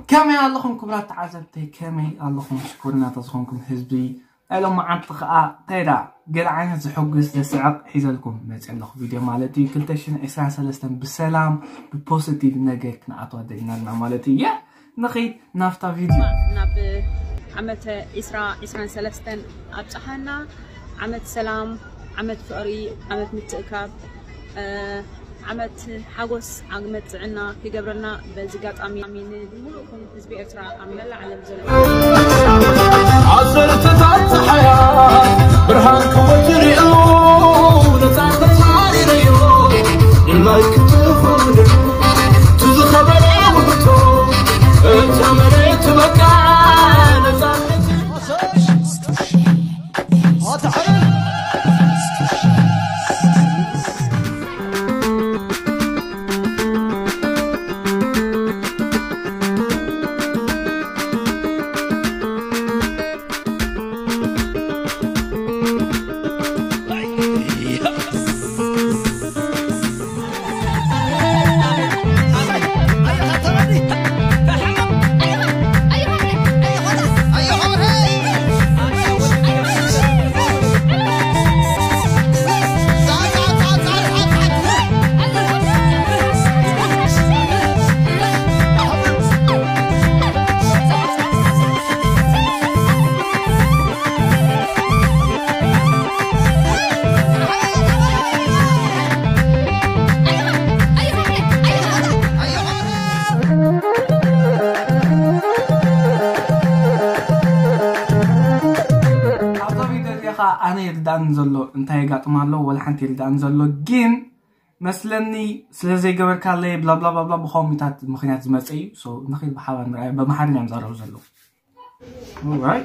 كمي اللهم كبرات عزبتي كمي اللهم شكرنا تزخونكم حزبي الو معطق قيدا قال عين زحقس لسعق حيزلكم مزعل فيديو مالتي كلتشن 23 بالسلام ببوزيتيف نجاك نعطوا دينا مالتي يا نخي نافتا فيديو ناب عمت إسرا سلستن أبصحنا عمت سلام عمت فقري عمت متأكاب عمت حقوس عمت عنا في قبرنا بزقات أمين ملكم حزب إسرا عمل على بزلم عصرت تعطي حياة برهانكم وتريقوا نتعطي تعالي ليو المايك تفضل تزخبر عمرتو انت مريت مكان نتعطي أنا يردان زلو انتهي قاطم الله ولا حنت يردان زلو جين مثلني سلازي قبل كالي بلا بلا بلا بلا بخوميتات مخنيات زمسي سو نخيل بحاول نرأي بمحارن يمزارو زلو alright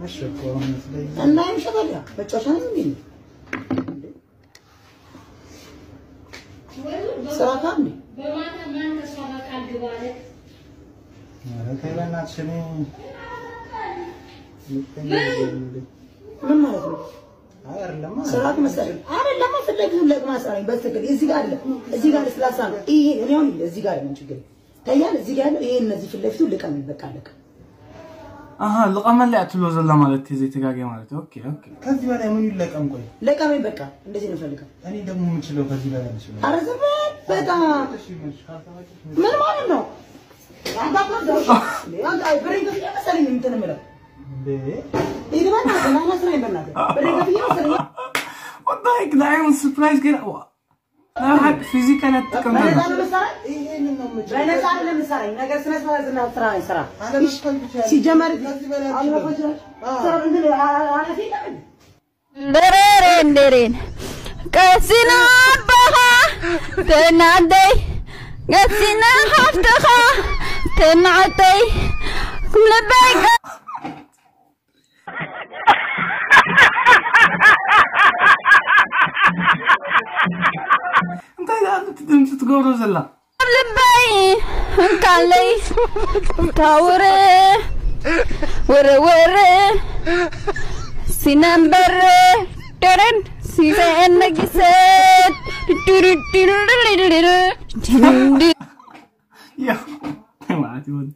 ماشي كورن مثلي أنا مش هذا بس عشان مين سراقني بمعنى ما تصفى كان جوالك كيف أنا تشني من مالك سراق مسألة أنا لما فلقت لك ما صار بس كده إزيجار سلاسان إيه اليوم إزيجار من شكل تيار إزيجار إيه النزيف اللي فتو لك من بكالك لقمة اللي أتلو زلا مالتي زي تجاجي مالتي أوكي كذي ولا من لك أم كوي لك أم بكا إندي نفلك أنا دم مشلو كذي ولا مشلو أرزبت بكا من ما لنا عندك ما دوش عند أي بريء كذي مسألة من تنملا إيه ما نسرين بناك بريء كذي مسألة والله كده عيون سبرايز كده لا حق فيزيكا نتكلم أنا مسرين إيه أنا زعل مسرين نقص ناس ما لازم نسرين سرا si jamar Allah fajr sar indile ana fi درين قسنا بها تنادي قسنا حفتها تنعطي كل بيك انت لا تقولوا زلا لبي كالي تاوري وري سينامبر ترن سيسن نجسات يا ما تقول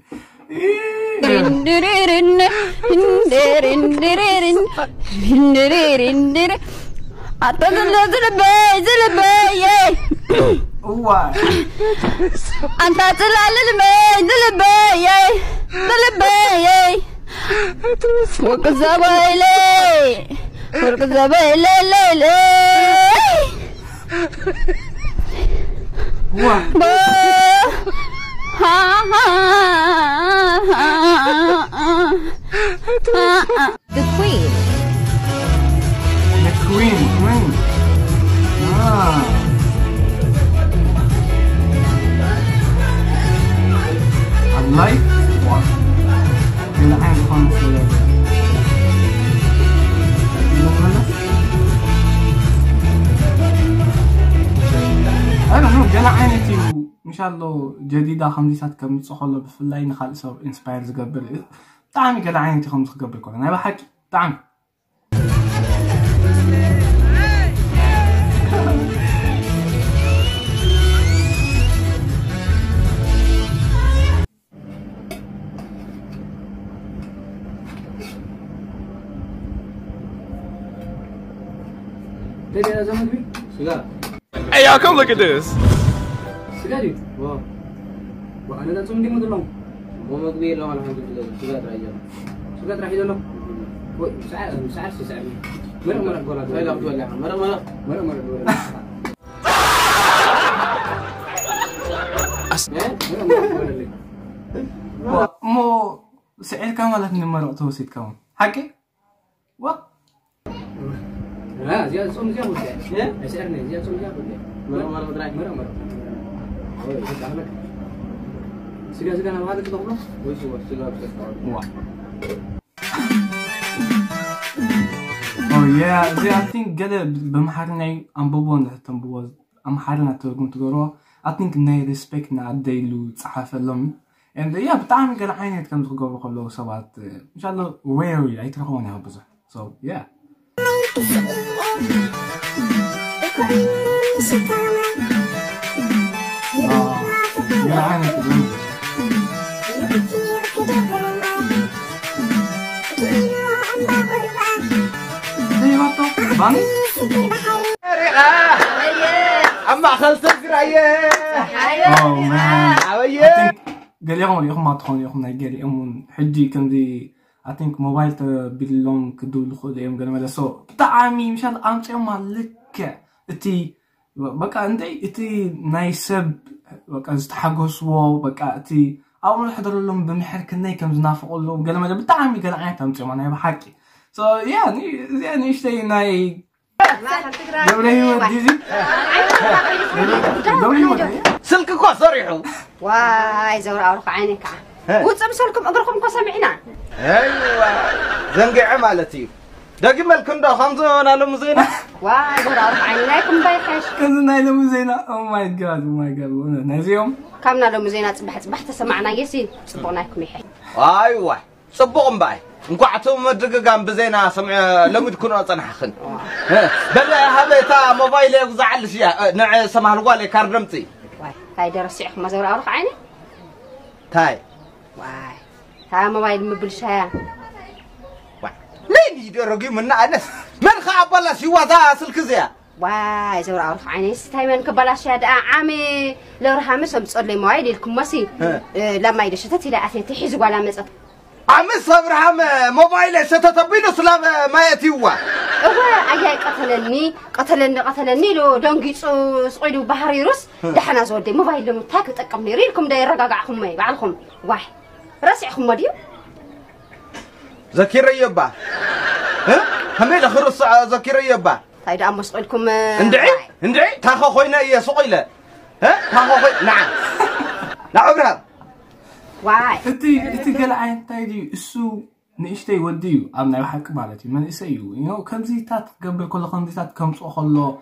أنت تلال المي دلبي وركزابيلي لي The Queen. The Queen. Life what? إلى حين خمس ليالي. أنا هو جل عينتي إن شاء الله جديدة خمسات كم تصحوا بفلاي نخلص أو إنسبايرز قبل طعمي جل عينتي خمس قبل كله أنا بحكي طعمي. Hey y'all, come look at this. Wow. Wah, anda tak sumber mu tolong. Mau magbi lang alhamdulillah. Sudah terakhir. Sudah terakhir dulu. Woi, saya sih. Merah gua lagi. Saya dua lah. Merah dua. مو سعيد كم ولا من مرة توصيت كم حكي وا لا زيادة صوم زيادة ولا سعرني زيادة صوم زيادة ولا مرة تراك مرة أوه تعالك سجى أنا هذا كده خلاص وش هو سجى وا Oh yeah, I think قال بمحرنا أم بوون ده تنبوز أم حرنا تقوم تقولوا I think ناي respect نعديلو صحافة لهم and yeah بتعمل قال عيني كم تقولوا خلوا سبعة إن شاء الله rarely أي تروحون يا بزح so yeah يا عيني تقول باني أما خلصت قراية oh man I think قال يوم ما تخون يوم ناجري يوم حجي كم دي I think موبايل باللون كدول خد يوم قال ملا سو بتعامي مشان أنت يوم مالك إتي بقى عندي إتي نايسب بقى استحقوس واو بقى إتي أول حضر لهم بمحرك الناي كم زناف أقول لهم قال ملا بتعامي قال عيت أنت يوم أنا بحكي so يعني إيش ناي دوري وديزي دوري وديزي سلكك صريحو واي زور أورق عينك وتصمسلكم أقركم كسمعنا أيوة زنقع مالتي دقي مالكم ده خمسة وانا لمزينة واي زور أورق عينكم بايخش كنا لمزينة oh my god نازيهم كمنا لمزينة صبحت سمعنا يسي صبغناكم يحي أيوة صبغن باي انقعتم مدققان بزينا سمع لم تكونوا صنحخن بل هبيتا موبايلي وزعل شيء نع سمح الوالي كاردمتي واي هاي درسيح ما زور أورق عيني تاي واي ها موبايل مبلشها واي لين يدرقي من أنس من خاب الله سوى سلك زيا واي زور أورق عيني ستاي من كبلاش هذا عامي لو رح مسهم تصل لي موعد لكم مسي لما يدش تتلا أثنتي حزق ولا مسط عمس أبراهام موبايلي ستتبينه سلام ما يتيوا هو أجاي قتلني لو دونجي صعيدو بحري روس دحنا زودي موبايل لهم تاك تقمني ريلكم داير رقاقعكم ماي بعلكم واحد راسعكم مديو ذكر يبا هميل خرص ذكر يبا هاي دا مسؤولكم اندعي تاخو خوينا يا سقيله تاخو خوي نعم أبراهام واي انت قال عين تايدي السو نيشتي وديو امنا يحق مالتي من اسيو يو كنزيتات قبل كل خنزيتات كم سو خلو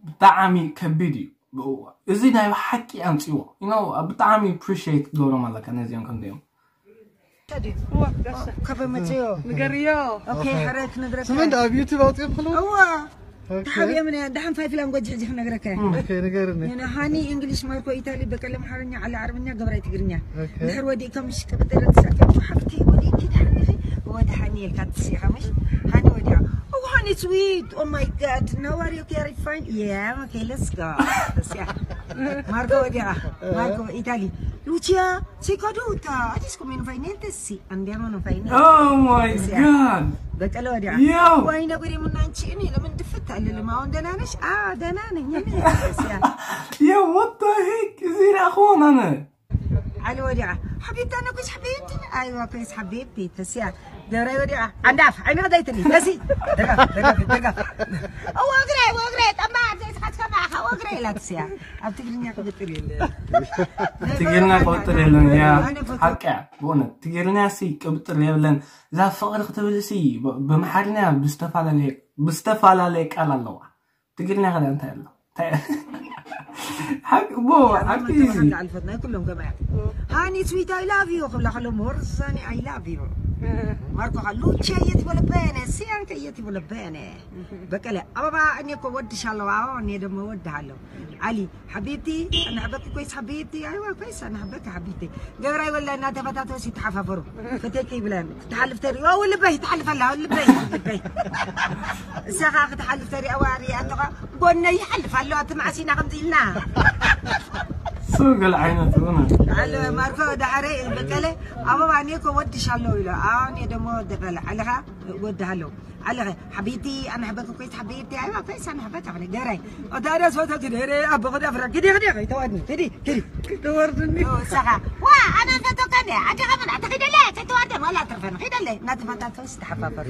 بتعامي كبيديو ازي ناي حقي انتيو بتعامي appreciate دورو مالك انا زيان كنديم كفى متيو نقريو اوكي حريت ندرك سمعت ده بيوتيوب اوتيب خلو هو حبيبي من دحين فايف لام قد جح نقرك اوكي نقرني يعني هاني انجليش ماركو ايطالي بكلم حرني على عربية قبل تقرنيا دحر ودي كم مش كبدر تسافر وحبتي ودي كده حنفي ودي حني الكاتسي خمش هاني ودي oh honey sweet oh my god now are you very fine yeah okay let's go Marco ودي Marco ايطالي Lucia sei caduta adesso come non fai niente sì andiamo non fai niente oh my god بك الله ودي يو وين اقول من انشي اني لما دفت على ما هو دنانش دنانه يا وات ذا هيك زين اخونا انا على وديعه حبيبتي انا كويس حبيبتي ايوه كويس حبيبتي تسيا دوري وديعه عنداف انا ضيتني نسي دقف هو اقري طبعا زي سخت كما هو اقري لا تسيا ابتقلني قبطري تقلنا قبطري يا حكا بونا تقلنا سي قبطري لن لا فقر ختبلسي بمحرنا بستفعل لك على الله تقلنا غدا انت يلا حق بو حق ايزي عرفتنا كلهم جماعه هاني سويت اي لاف يو خلهم ورثاني اي لاف يو ماركو خلو تشيت ولا بينه سيان كيت ولا بينه بكلا أبا أني كو ود شالله أو أني دم ود حاله علي حبيبتي أنا حبك كويس حبيبتي أيوة كويس أنا حبك حبيبتي قراي ولا أنا تفتاتو سي تحففرو فتيكي بلان تحلف تري ولا بيه تحلف الله ولا بيه ساقا تحلف تري أواري أتوقع قلنا يحلف الله أتمعسينا غمزيلنا سوق العينة هنا على ماركو دحري بكله أبا أني كو ود شالله ولا أني دم ود قال علىها ود حلو على حبيبتي أنا حبك كويس حبيبتي أيوة كويس أنا حبك على قراي وداري صوت تدري أبغى خد أفرق كذي توادني كذي توردني ساقا وا أنا فتوكني أجا كمان أعتقد لا تتوادن ولا ترفن خير لا نتفتات استحفافر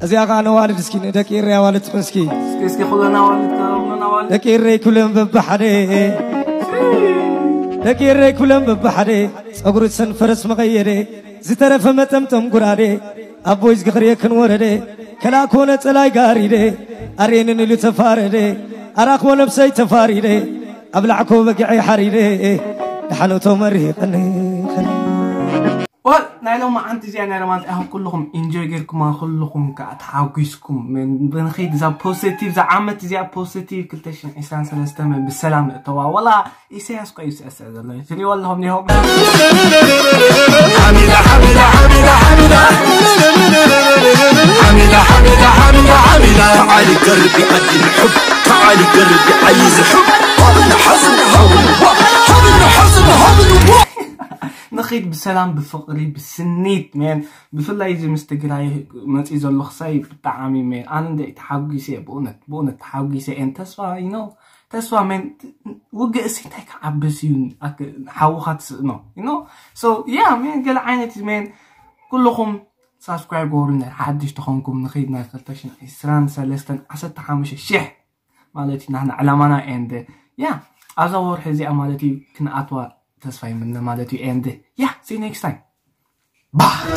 أزياق أنا والد سكين دكير يا والد مسكين اسكي خلنا والد دكير كلهم ببحري دكير كلهم ببحري أقول سن فرس مغيري زترف متمتم قراري أبويز قخري كن وردي كلا كونة تلاي قاريدي أرين اللي تفاردي أراك ونفسي تفاريدي أبلعكو بقعي حريدي نحنو تومري خلي نايلو ما أنت زي أنا رمانت أهم كلهم إنجوي غيركم ما كلهم كأتحاوكيسكم من بنخيد زا بوزيتيف زا عامت زي بوزيتيف كلتشن إنسان سلستم بالسلام توا ولا إيساس كويس أسأل الله تري والله هم نيهم حميدة حميدة حميدة حميدة حميدة حميدة حميدة حميدة تعالي قربي قد الحب تعالي قربي عايز الحب هذا حزن هذا حزن هذا نخيد بالسلام بفقري بالسنيت مان بفلا يجي مستقراي ماتي زلو خصاي بتعامي مان انا ندي تحاوقيسي بونت تحاوقيسي ان تسوا تسوا مان وقع سيتك عبسيون حاوخات نو سو يا مان قال عينتي مان كلكم سبسكرايب قولنا حدش تخونكم نخيدنا كلتشن اسران سلستن عسد تحامش الشح مالتي نحن علامنا اند يا ازور حزي مالتي كنا اتوا تصفي من مالتي and yeah see you next time bye